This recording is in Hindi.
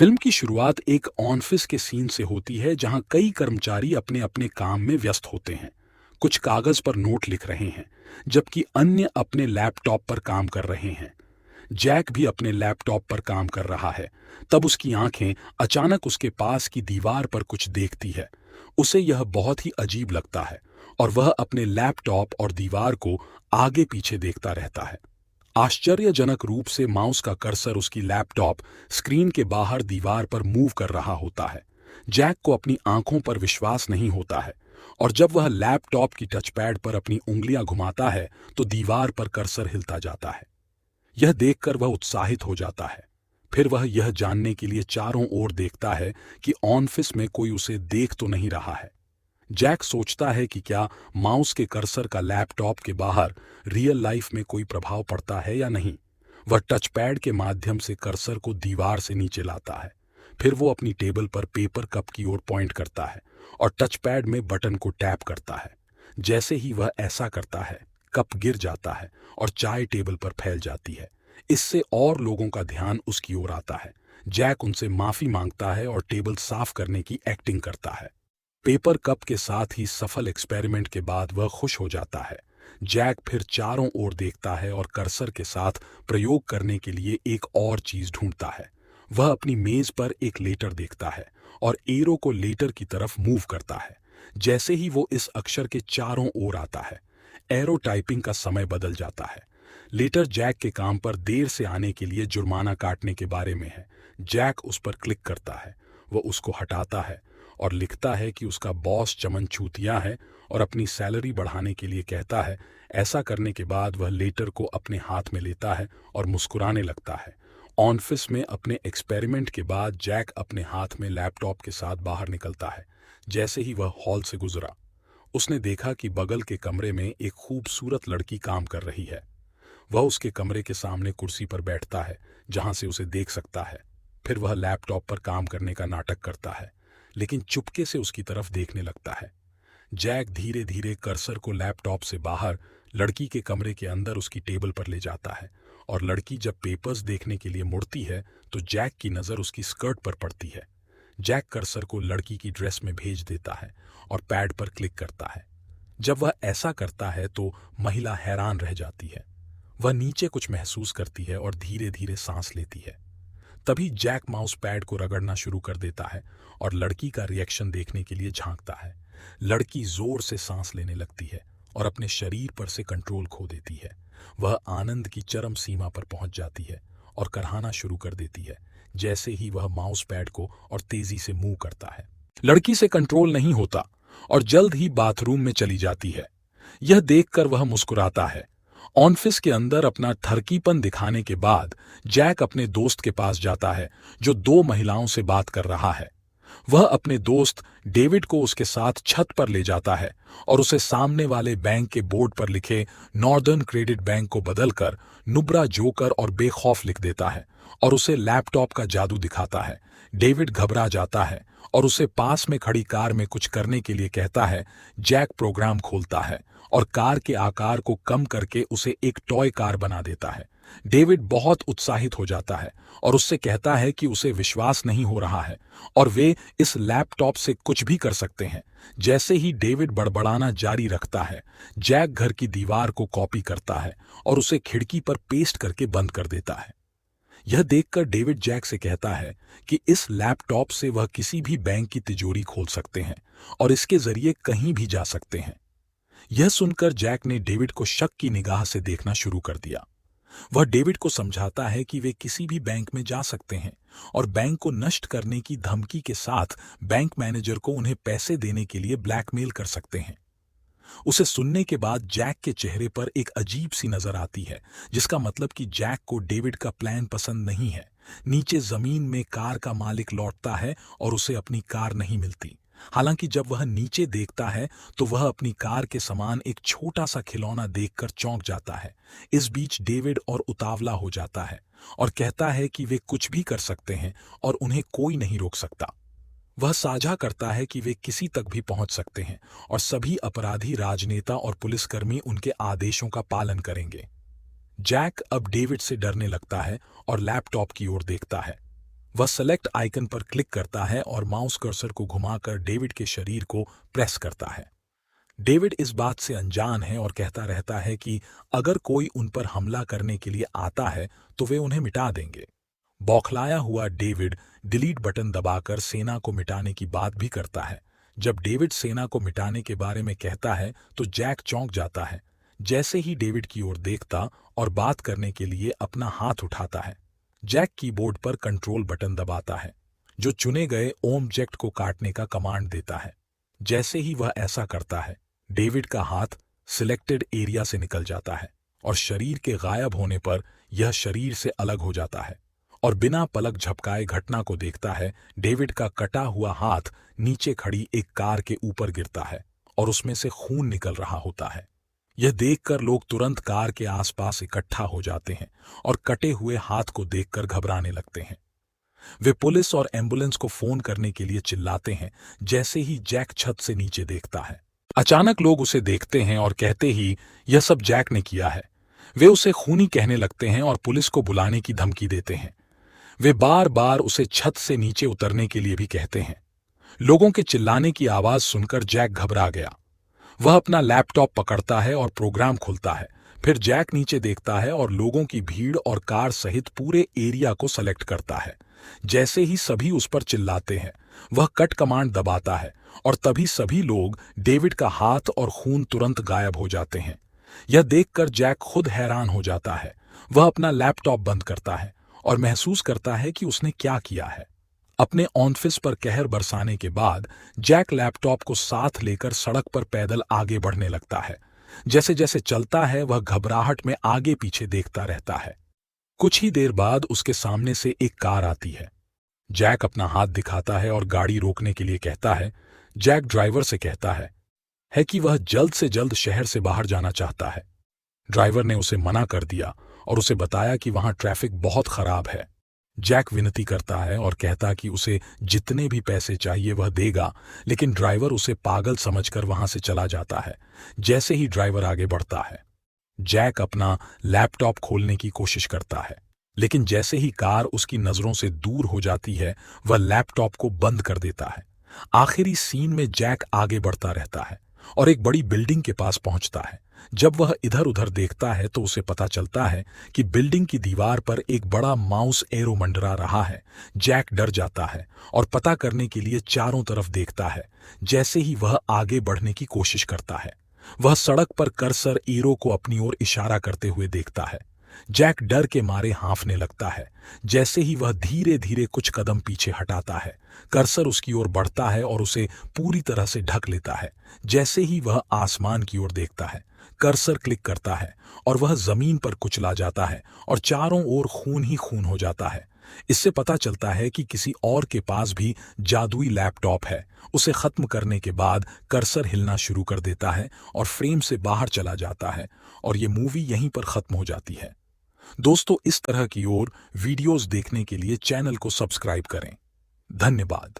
फिल्म की शुरुआत एक ऑफिस के सीन से होती है जहां कई कर्मचारी अपने अपने काम में व्यस्त होते हैं। कुछ कागज पर नोट लिख रहे हैं, जबकि अन्य अपने लैपटॉप पर काम कर रहे हैं। जैक भी अपने लैपटॉप पर काम कर रहा है। तब उसकी आंखें अचानक उसके पास की दीवार पर कुछ देखती है। उसे यह बहुत ही अजीब लगता है और वह अपने लैपटॉप और दीवार को आगे पीछे देखता रहता है। आश्चर्यजनक रूप से माउस का कर्सर उसकी लैपटॉप स्क्रीन के बाहर दीवार पर मूव कर रहा होता है। जैक को अपनी आंखों पर विश्वास नहीं होता है और जब वह लैपटॉप की टचपैड पर अपनी उंगलियां घुमाता है तो दीवार पर कर्सर हिलता जाता है। यह देखकर वह उत्साहित हो जाता है। फिर वह यह जानने के लिए चारों ओर देखता है कि ऑफिस में कोई उसे देख तो नहीं रहा है। जैक सोचता है कि क्या माउस के कर्सर का लैपटॉप के बाहर रियल लाइफ में कोई प्रभाव पड़ता है या नहीं। वह टचपैड के माध्यम से कर्सर को दीवार से नीचे लाता है। फिर वो अपनी टेबल पर पेपर कप की ओर पॉइंट करता है और टचपैड में बटन को टैप करता है। जैसे ही वह ऐसा करता है, कप गिर जाता है और चाय टेबल पर फैल जाती है। इससे और लोगों का ध्यान उसकी ओर आता है। जैक उनसे माफी मांगता है और टेबल साफ करने की एक्टिंग करता है। पेपर कप के साथ ही सफल एक्सपेरिमेंट के बाद वह खुश हो जाता है। जैक फिर चारों ओर देखता है और कर्सर के साथ प्रयोग करने के लिए एक और चीज ढूंढता है। वह अपनी मेज पर एक लेटर देखता है और एरो को लेटर की तरफ मूव करता है। जैसे ही वो इस अक्षर के चारों ओर आता है, एरो टाइपिंग का समय बदल जाता है। लेटर जैक के काम पर देर से आने के लिए जुर्माना काटने के बारे में है। जैक उस पर क्लिक करता है। वह उसको हटाता है और लिखता है कि उसका बॉस चमन चूतिया है और अपनी सैलरी बढ़ाने के लिए कहता है। ऐसा करने के बाद वह लेटर को अपने हाथ में लेता है और मुस्कुराने लगता है। ऑफिस में अपने एक्सपेरिमेंट के बाद जैक अपने हाथ में लैपटॉप के साथ बाहर निकलता है। जैसे ही वह हॉल से गुजरा, उसने देखा कि बगल के कमरे में एक खूबसूरत लड़की काम कर रही है। वह उसके कमरे के सामने कुर्सी पर बैठता है जहां से उसे देख सकता है। फिर वह लैपटॉप पर काम करने का नाटक करता है, लेकिन चुपके से उसकी तरफ देखने लगता है। जैक धीरे धीरे कर्सर को लैपटॉप से बाहर लड़की के कमरे के अंदर उसकी टेबल पर ले जाता है और लड़की जब पेपर्स देखने के लिए मुड़ती है तो जैक की नज़र उसकी स्कर्ट पर पड़ती है। जैक कर्सर को लड़की की ड्रेस में भेज देता है और पैड पर क्लिक करता है। जब वह ऐसा करता है तो महिला हैरान रह जाती है। वह नीचे कुछ महसूस करती है और धीरे धीरे सांस लेती है। तभी जैक माउस पैड को रगड़ना शुरू कर देता है और लड़की का रिएक्शन देखने के लिए झांकता है। लड़की जोर से सांस लेने लगती है और अपने शरीर पर से कंट्रोल खो देती है। वह आनंद की चरम सीमा पर पहुंच जाती है और करहाना शुरू कर देती है जैसे ही वह माउस पैड को और तेजी से मूव करता है। लड़की से कंट्रोल नहीं होता और जल्द ही बाथरूम में चली जाती है। यह देखकर वह मुस्कुराता है। ऑफिस के अंदर अपना ठरकीपन दिखाने के बाद जैक अपने दोस्त के पास जाता है जो दो महिलाओं से बात कर रहा है। वह अपने दोस्त डेविड को उसके साथ छत पर ले जाता है और उसे सामने वाले बैंक के बोर्ड पर लिखे नॉर्दर्न क्रेडिट बैंक को बदलकर नुब्रा जोकर और बेखौफ लिख देता है और उसे लैपटॉप का जादू दिखाता है। डेविड घबरा जाता है और उसे पास में खड़ी कार में कुछ करने के लिए कहता है। जैक प्रोग्राम खोलता है और कार के आकार को कम करके उसे एक टॉय कार बना देता है। डेविड बहुत उत्साहित हो जाता है और उससे कहता है कि उसे विश्वास नहीं हो रहा है और वे इस लैपटॉप से कुछ भी कर सकते हैं। जैसे ही डेविड बड़बड़ाना जारी रखता है, जैक घर की दीवार को कॉपी करता है और उसे खिड़की पर पेस्ट करके बंद कर देता है। यह देखकर डेविड जैक से कहता है कि इस लैपटॉप से वह किसी भी बैंक की तिजोरी खोल सकते हैं और इसके जरिए कहीं भी जा सकते हैं। यह सुनकर जैक ने डेविड को शक की निगाह से देखना शुरू कर दिया। वह डेविड को समझाता है कि वे किसी भी बैंक में जा सकते हैं और बैंक को नष्ट करने की धमकी के साथ बैंक मैनेजर को उन्हें पैसे देने के लिए ब्लैकमेल कर सकते हैं। उसे सुनने के बाद जैक के चेहरे पर एक अजीब सी नजर आती है, जिसका मतलब कि जैक को डेविड का प्लान पसंद नहीं है। नीचे जमीन में कार का मालिक लौटता है और उसे अपनी कार नहीं मिलती। हालांकि जब वह नीचे देखता है तो वह अपनी कार के समान एक छोटा सा खिलौना देखकर चौंक जाता है। इस बीच डेविड और उतावला हो जाता है और कहता है कि वे कुछ भी कर सकते हैं और उन्हें कोई नहीं रोक सकता। वह साझा करता है कि वे किसी तक भी पहुंच सकते हैं और सभी अपराधी राजनेता और पुलिसकर्मी उनके आदेशों का पालन करेंगे। जैक अब डेविड से डरने लगता है और लैपटॉप की ओर देखता है। वह सेलेक्ट आइकन पर क्लिक करता है और माउस कर्सर को घुमाकर डेविड के शरीर को प्रेस करता है। डेविड इस बात से अनजान है और कहता रहता है कि अगर कोई उन पर हमला करने के लिए आता है तो वे उन्हें मिटा देंगे। बौखलाया हुआ डेविड डिलीट बटन दबाकर सेना को मिटाने की बात भी करता है। जब डेविड सेना को मिटाने के बारे में कहता है तो जैक चौंक जाता है। जैसे ही डेविड की ओर देखता और बात करने के लिए अपना हाथ उठाता है, जैक कीबोर्ड पर कंट्रोल बटन दबाता है, जो चुने गए ऑब्जेक्ट को काटने का कमांड देता है। जैसे ही वह ऐसा करता है, डेविड का हाथ सिलेक्टेड एरिया से निकल जाता है और शरीर के गायब होने पर यह शरीर से अलग हो जाता है और बिना पलक झपकाए घटना को देखता है। डेविड का कटा हुआ हाथ नीचे खड़ी एक कार के ऊपर गिरता है और उसमें से खून निकल रहा होता है। यह देखकर लोग तुरंत कार के आसपास इकट्ठा हो जाते हैं और कटे हुए हाथ को देखकर घबराने लगते हैं। वे पुलिस और एम्बुलेंस को फोन करने के लिए चिल्लाते हैं। जैसे ही जैक छत से नीचे देखता है, अचानक लोग उसे देखते हैं और कहते ही यह सब जैक ने किया है। वे उसे खूनी कहने लगते हैं और पुलिस को बुलाने की धमकी देते हैं। वे बार बार उसे छत से नीचे उतरने के लिए भी कहते हैं। लोगों के चिल्लाने की आवाज सुनकर जैक घबरा गया। वह अपना लैपटॉप पकड़ता है और प्रोग्राम खुलता है। फिर जैक नीचे देखता है और लोगों की भीड़ और कार सहित पूरे एरिया को सेलेक्ट करता है। जैसे ही सभी उस पर चिल्लाते हैं, वह कट कमांड दबाता है और तभी सभी लोग डेविड का हाथ और खून तुरंत गायब हो जाते हैं। यह देखकर जैक खुद हैरान हो जाता है। वह अपना लैपटॉप बंद करता है और महसूस करता है कि उसने क्या किया है। अपने ऑफिस पर कहर बरसाने के बाद जैक लैपटॉप को साथ लेकर सड़क पर पैदल आगे बढ़ने लगता है। जैसे जैसे चलता है, वह घबराहट में आगे पीछे देखता रहता है। कुछ ही देर बाद उसके सामने से एक कार आती है। जैक अपना हाथ दिखाता है और गाड़ी रोकने के लिए कहता है। जैक ड्राइवर से कहता है कि वह जल्द से जल्द शहर से बाहर जाना चाहता है। ड्राइवर ने उसे मना कर दिया और उसे बताया कि वहां ट्रैफिक बहुत खराब है। जैक विनती करता है और कहता कि उसे जितने भी पैसे चाहिए वह देगा, लेकिन ड्राइवर उसे पागल समझकर वहां से चला जाता है। जैसे ही ड्राइवर आगे बढ़ता है, जैक अपना लैपटॉप खोलने की कोशिश करता है, लेकिन जैसे ही कार उसकी नजरों से दूर हो जाती है, वह लैपटॉप को बंद कर देता है। आखिरी सीन में जैक आगे बढ़ता रहता है और एक बड़ी बिल्डिंग के पास पहुंचता है। जब वह इधर उधर देखता है तो उसे पता चलता है कि बिल्डिंग की दीवार पर एक बड़ा माउस एरो मंडरा रहा है। जैक डर जाता है और पता करने के लिए चारों तरफ देखता है। जैसे ही वह आगे बढ़ने की कोशिश करता है, वह सड़क पर कर्सर एरो को अपनी ओर इशारा करते हुए देखता है। जैक डर के मारे हांफने लगता है। जैसे ही वह धीरे धीरे कुछ कदम पीछे हटाता है, कर्सर उसकी ओर बढ़ता है और उसे पूरी तरह से ढक लेता है। जैसे ही वह आसमान की ओर देखता है, कर्सर क्लिक करता है और वह जमीन पर कुचला जाता है और चारों ओर खून ही खून हो जाता है। इससे पता चलता है कि किसी और के पास भी जादुई लैपटॉप है। उसे खत्म करने के बाद कर्सर हिलना शुरू कर देता है और फ्रेम से बाहर चला जाता है और ये मूवी यहीं पर खत्म हो जाती है। दोस्तों, इस तरह की और वीडियोस देखने के लिए चैनल को सब्सक्राइब करें। धन्यवाद।